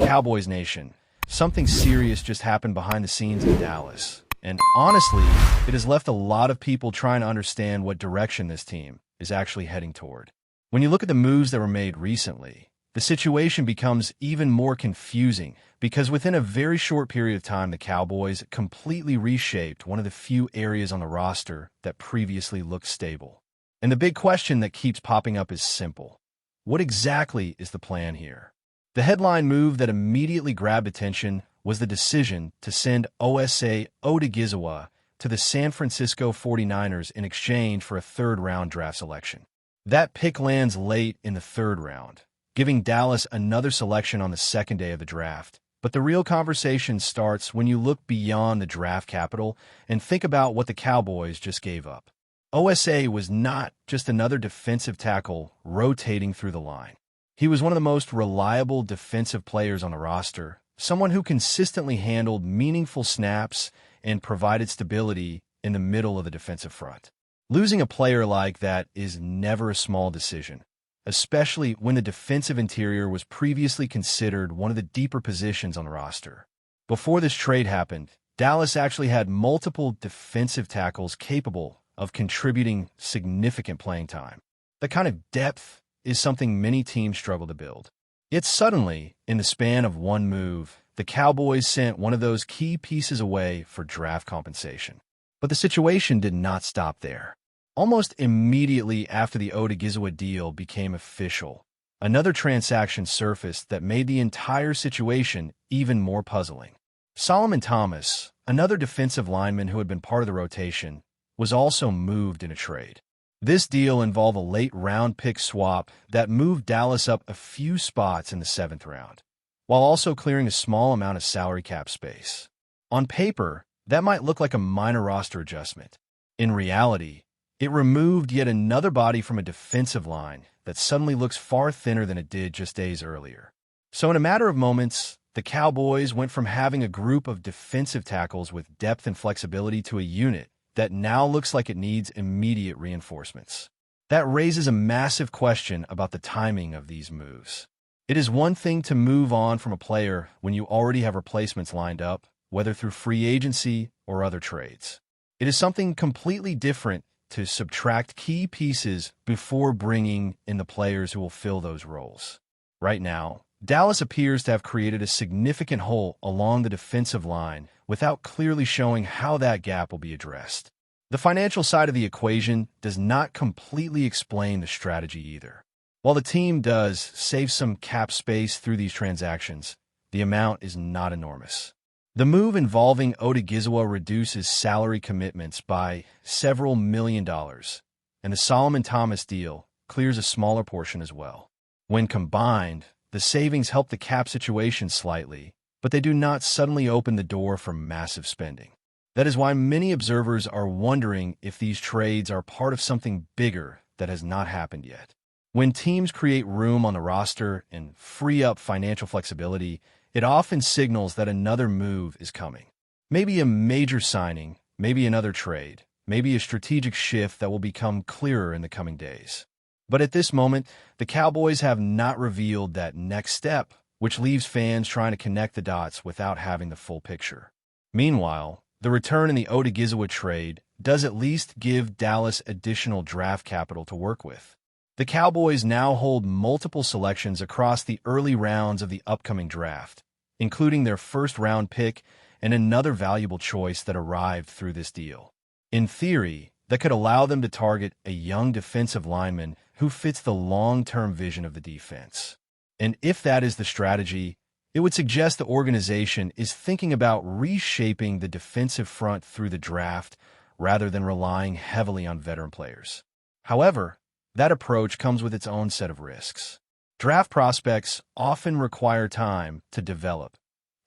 Cowboys Nation, something serious just happened behind the scenes in Dallas. And honestly, it has left a lot of people trying to understand what direction this team is actually heading toward. When you look at the moves that were made recently, the situation becomes even more confusing because within a very short period of time, the Cowboys completely reshaped one of the few areas on the roster that previously looked stable. And the big question that keeps popping up is simple. What exactly is the plan here? The headline move that immediately grabbed attention was the decision to send Osa Odigizua to the San Francisco 49ers in exchange for a third-round draft selection. That pick lands late in the third round, giving Dallas another selection on the second day of the draft. But the real conversation starts when you look beyond the draft capital and think about what the Cowboys just gave up. Osa was not just another defensive tackle rotating through the line. He was one of the most reliable defensive players on the roster, someone who consistently handled meaningful snaps and provided stability in the middle of the defensive front. Losing a player like that is never a small decision, especially when the defensive interior was previously considered one of the deeper positions on the roster. Before this trade happened, Dallas actually had multiple defensive tackles capable of contributing significant playing time. The kind of depth is something many teams struggle to build. Yet suddenly, in the span of one move, the Cowboys sent one of those key pieces away for draft compensation. But the situation did not stop there. Almost immediately after the Odigizua deal became official, another transaction surfaced that made the entire situation even more puzzling. Solomon Thomas, another defensive lineman who had been part of the rotation, was also moved in a trade. This deal involved a late-round pick swap that moved Dallas up a few spots in the 7th round, while also clearing a small amount of salary cap space. On paper, that might look like a minor roster adjustment. In reality, it removed yet another body from a defensive line that suddenly looks far thinner than it did just days earlier. So in a matter of moments, the Cowboys went from having a group of defensive tackles with depth and flexibility to a unit that now looks like it needs immediate reinforcements. That raises a massive question about the timing of these moves. It is one thing to move on from a player when you already have replacements lined up, whether through free agency or other trades. It is something completely different to subtract key pieces before bringing in the players who will fill those roles. Right now, Dallas appears to have created a significant hole along the defensive line without clearly showing how that gap will be addressed. The financial side of the equation does not completely explain the strategy either. While the team does save some cap space through these transactions, the amount is not enormous. The move involving Odigizua reduces salary commitments by several $1 million, and the Solomon Thomas deal clears a smaller portion as well. When combined, the savings help the cap situation slightly, but they do not suddenly open the door for massive spending. That is why many observers are wondering if these trades are part of something bigger that has not happened yet. When teams create room on the roster and free up financial flexibility, it often signals that another move is coming. Maybe a major signing, maybe another trade, maybe a strategic shift that will become clearer in the coming days. But at this moment, the Cowboys have not revealed that next step, which leaves fans trying to connect the dots without having the full picture. Meanwhile, the return in the Odigizua trade does at least give Dallas additional draft capital to work with. The Cowboys now hold multiple selections across the early rounds of the upcoming draft, including their first-round pick and another valuable choice that arrived through this deal. In theory, that could allow them to target a young defensive lineman who fits the long-term vision of the defense. And if that is the strategy, it would suggest the organization is thinking about reshaping the defensive front through the draft rather than relying heavily on veteran players. However, that approach comes with its own set of risks. Draft prospects often require time to develop,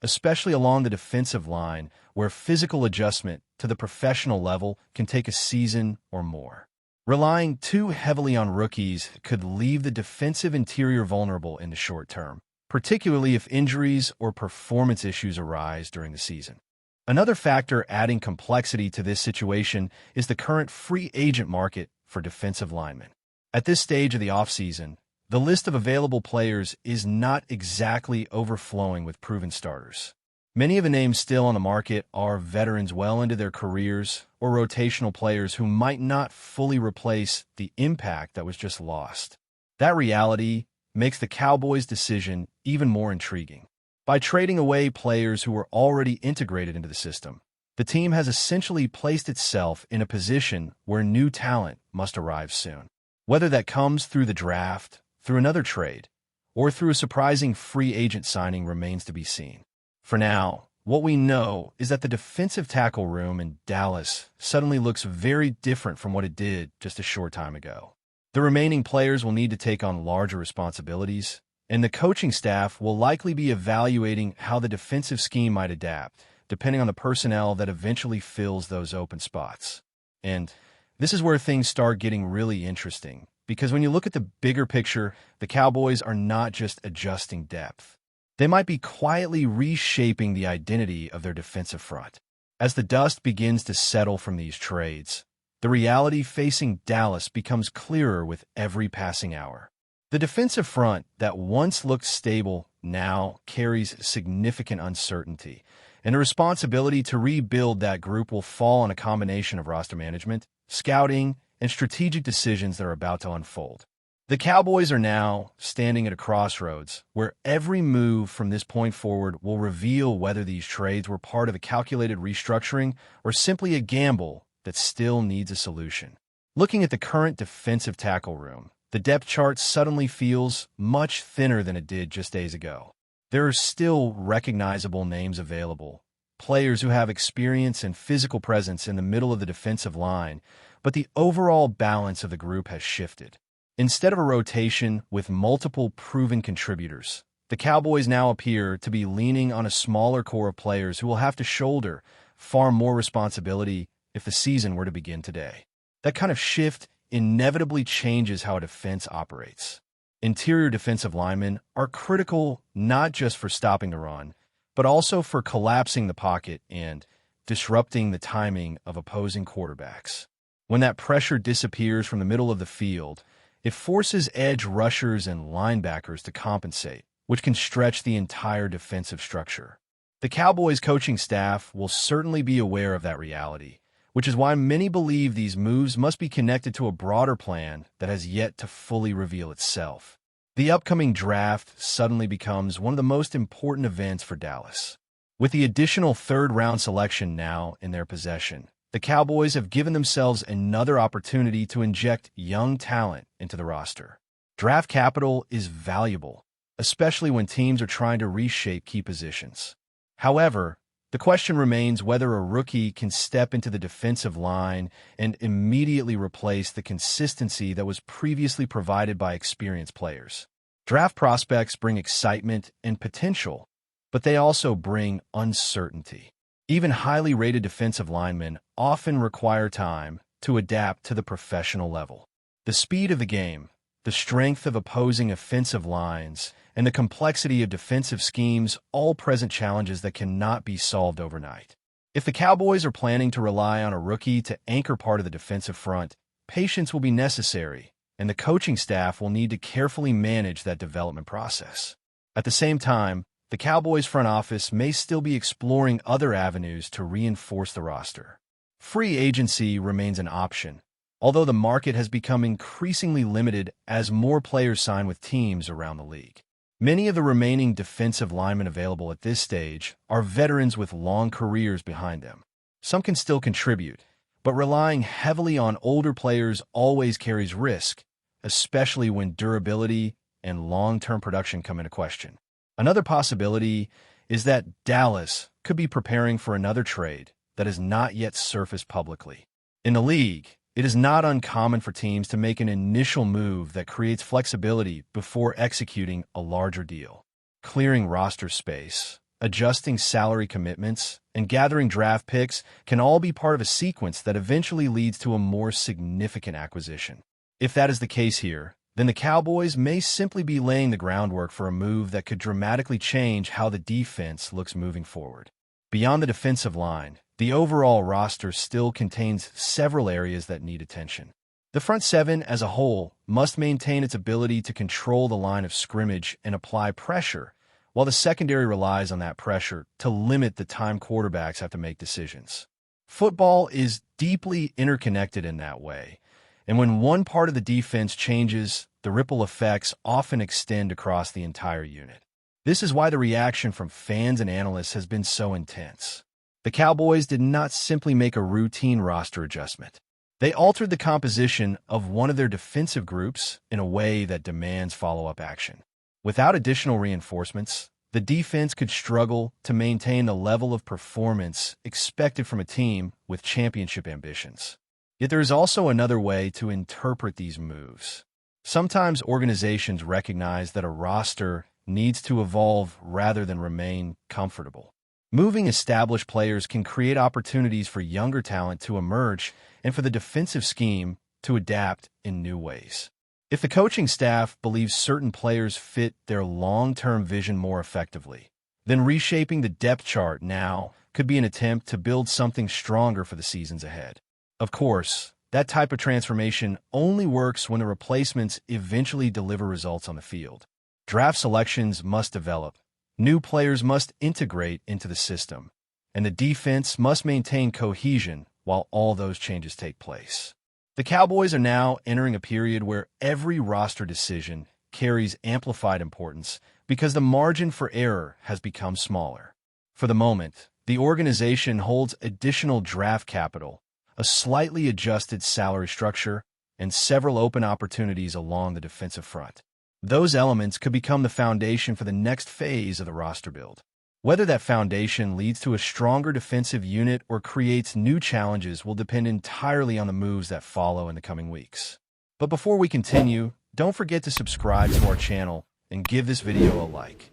especially along the defensive line where physical adjustment to the professional level can take a season or more. Relying too heavily on rookies could leave the defensive interior vulnerable in the short term, particularly if injuries or performance issues arise during the season. Another factor adding complexity to this situation is the current free agent market for defensive linemen. At this stage of the offseason, The list of available players is not exactly overflowing with proven starters. Many of the names still on the market are veterans well into their careers or rotational players who might not fully replace the impact that was just lost. That reality makes the Cowboys' decision even more intriguing. By trading away players who were already integrated into the system, the team has essentially placed itself in a position where new talent must arrive soon. Whether that comes through the draft, through another trade, or through a surprising free agent signing remains to be seen. For now, what we know is that the defensive tackle room in Dallas suddenly looks very different from what it did just a short time ago. The remaining players will need to take on larger responsibilities, and the coaching staff will likely be evaluating how the defensive scheme might adapt, depending on the personnel that eventually fills those open spots. And this is where things start getting really interesting, because when you look at the bigger picture, the Cowboys are not just adjusting depth. They might be quietly reshaping the identity of their defensive front. As the dust begins to settle from these trades, the reality facing Dallas becomes clearer with every passing hour. The defensive front that once looked stable now carries significant uncertainty, and the responsibility to rebuild that group will fall on a combination of roster management, scouting, and strategic decisions that are about to unfold. The Cowboys are now standing at a crossroads where every move from this point forward will reveal whether these trades were part of a calculated restructuring or simply a gamble that still needs a solution. Looking at the current defensive tackle room, the depth chart suddenly feels much thinner than it did just days ago. There are still recognizable names available, players who have experience and physical presence in the middle of the defensive line, but the overall balance of the group has shifted. Instead of a rotation with multiple proven contributors, the Cowboys now appear to be leaning on a smaller core of players who will have to shoulder far more responsibility if the season were to begin today. That kind of shift inevitably changes how a defense operates. Interior defensive linemen are critical not just for stopping the run, but also for collapsing the pocket and disrupting the timing of opposing quarterbacks. When that pressure disappears from the middle of the field, it forces edge rushers and linebackers to compensate, which can stretch the entire defensive structure. The Cowboys coaching staff will certainly be aware of that reality, which is why many believe these moves must be connected to a broader plan that has yet to fully reveal itself. The upcoming draft suddenly becomes one of the most important events for Dallas. With the additional third-round selection now in their possession, the Cowboys have given themselves another opportunity to inject young talent into the roster. Draft capital is valuable, especially when teams are trying to reshape key positions. However, the question remains whether a rookie can step into the defensive line and immediately replace the consistency that was previously provided by experienced players. Draft prospects bring excitement and potential, but they also bring uncertainty. Even highly rated defensive linemen often require time to adapt to the professional level. The speed of the game, the strength of opposing offensive lines, and the complexity of defensive schemes all present challenges that cannot be solved overnight. If the Cowboys are planning to rely on a rookie to anchor part of the defensive front, patience will be necessary, and the coaching staff will need to carefully manage that development process. At the same time, the Cowboys front office may still be exploring other avenues to reinforce the roster. Free agency remains an option, although the market has become increasingly limited as more players sign with teams around the league. Many of the remaining defensive linemen available at this stage are veterans with long careers behind them. Some can still contribute, but relying heavily on older players always carries risk, especially when durability and long-term production come into question. Another possibility is that Dallas could be preparing for another trade that has not yet surfaced publicly. In the league, it is not uncommon for teams to make an initial move that creates flexibility before executing a larger deal. Clearing roster space, adjusting salary commitments, and gathering draft picks can all be part of a sequence that eventually leads to a more significant acquisition. If that is the case here, then the Cowboys may simply be laying the groundwork for a move that could dramatically change how the defense looks moving forward. Beyond the defensive line, the overall roster still contains several areas that need attention. The front seven as a whole must maintain its ability to control the line of scrimmage and apply pressure, while the secondary relies on that pressure to limit the time quarterbacks have to make decisions. Football is deeply interconnected in that way, and when one part of the defense changes, the ripple effects often extend across the entire unit. This is why the reaction from fans and analysts has been so intense. The Cowboys did not simply make a routine roster adjustment. They altered the composition of one of their defensive groups in a way that demands follow-up action. Without additional reinforcements, the defense could struggle to maintain the level of performance expected from a team with championship ambitions. Yet there is also another way to interpret these moves. Sometimes organizations recognize that a roster needs to evolve rather than remain comfortable. Moving established players can create opportunities for younger talent to emerge and for the defensive scheme to adapt in new ways. If the coaching staff believes certain players fit their long-term vision more effectively, then reshaping the depth chart now could be an attempt to build something stronger for the seasons ahead. Of course, that type of transformation only works when the replacements eventually deliver results on the field. Draft selections must develop, new players must integrate into the system, and the defense must maintain cohesion while all those changes take place. The Cowboys are now entering a period where every roster decision carries amplified importance because the margin for error has become smaller. For the moment, the organization holds additional draft capital, a slightly adjusted salary structure, and several open opportunities along the defensive front. Those elements could become the foundation for the next phase of the roster build. Whether that foundation leads to a stronger defensive unit or creates new challenges will depend entirely on the moves that follow in the coming weeks. But before we continue, don't forget to subscribe to our channel and give this video a like.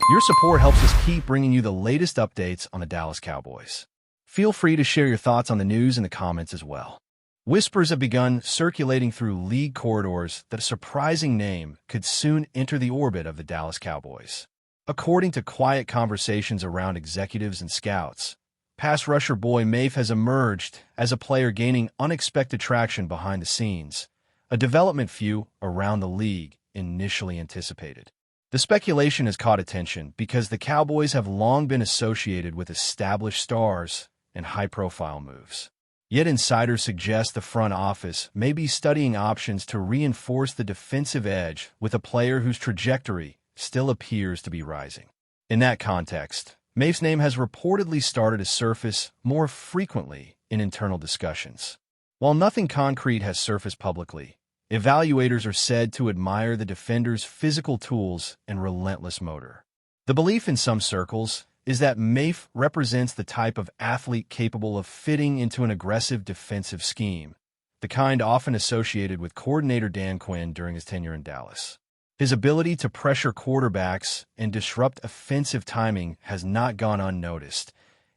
Your support helps us keep bringing you the latest updates on the Dallas Cowboys. Feel free to share your thoughts on the news in the comments as well. Whispers have begun circulating through league corridors that a surprising name could soon enter the orbit of the Dallas Cowboys. According to quiet conversations around executives and scouts, pass rusher BOYE MAFE has emerged as a player gaining unexpected traction behind the scenes, a development few around the league initially anticipated. The speculation has caught attention because the Cowboys have long been associated with established stars and high-profile moves. Yet insiders suggest the front office may be studying options to reinforce the defensive edge with a player whose trajectory still appears to be rising. In that context, MAFE's name has reportedly started to surface more frequently in internal discussions. While nothing concrete has surfaced publicly, evaluators are said to admire the defender's physical tools and relentless motor. The belief in some circles is that MAFE represents the type of athlete capable of fitting into an aggressive defensive scheme, the kind often associated with coordinator Dan Quinn during his tenure in Dallas. His ability to pressure quarterbacks and disrupt offensive timing has not gone unnoticed,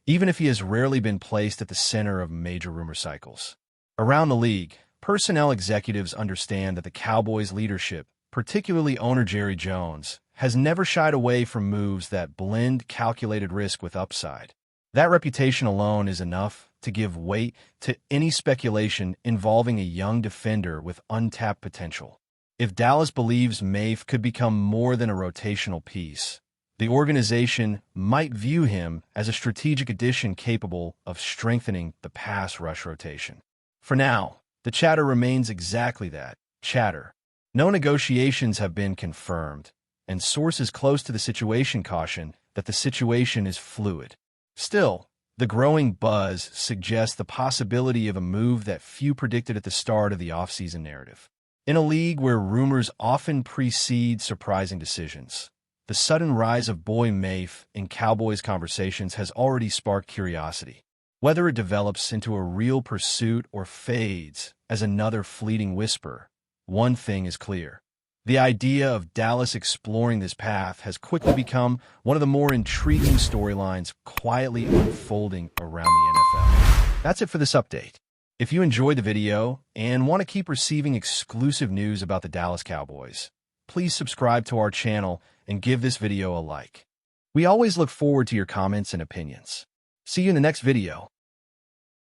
even if he has rarely been placed at the center of major rumor cycles. Around the league, personnel executives understand that the Cowboys' leadership, particularly owner Jerry Jones, has never shied away from moves that blend calculated risk with upside. That reputation alone is enough to give weight to any speculation involving a young defender with untapped potential. If Dallas believes MAFE could become more than a rotational piece, the organization might view him as a strategic addition capable of strengthening the pass rush rotation. For now, the chatter remains exactly that, chatter. No negotiations have been confirmed, and sources close to the situation caution that the situation is fluid. Still, the growing buzz suggests the possibility of a move that few predicted at the start of the offseason narrative. In a league where rumors often precede surprising decisions, the sudden rise of BOYE MAFE in Cowboys conversations has already sparked curiosity. Whether it develops into a real pursuit or fades as another fleeting whisper, one thing is clear. The idea of Dallas exploring this path has quickly become one of the more intriguing storylines quietly unfolding around the NFL. That's it for this update. If you enjoyed the video and want to keep receiving exclusive news about the Dallas Cowboys, please subscribe to our channel and give this video a like. We always look forward to your comments and opinions. See you in the next video.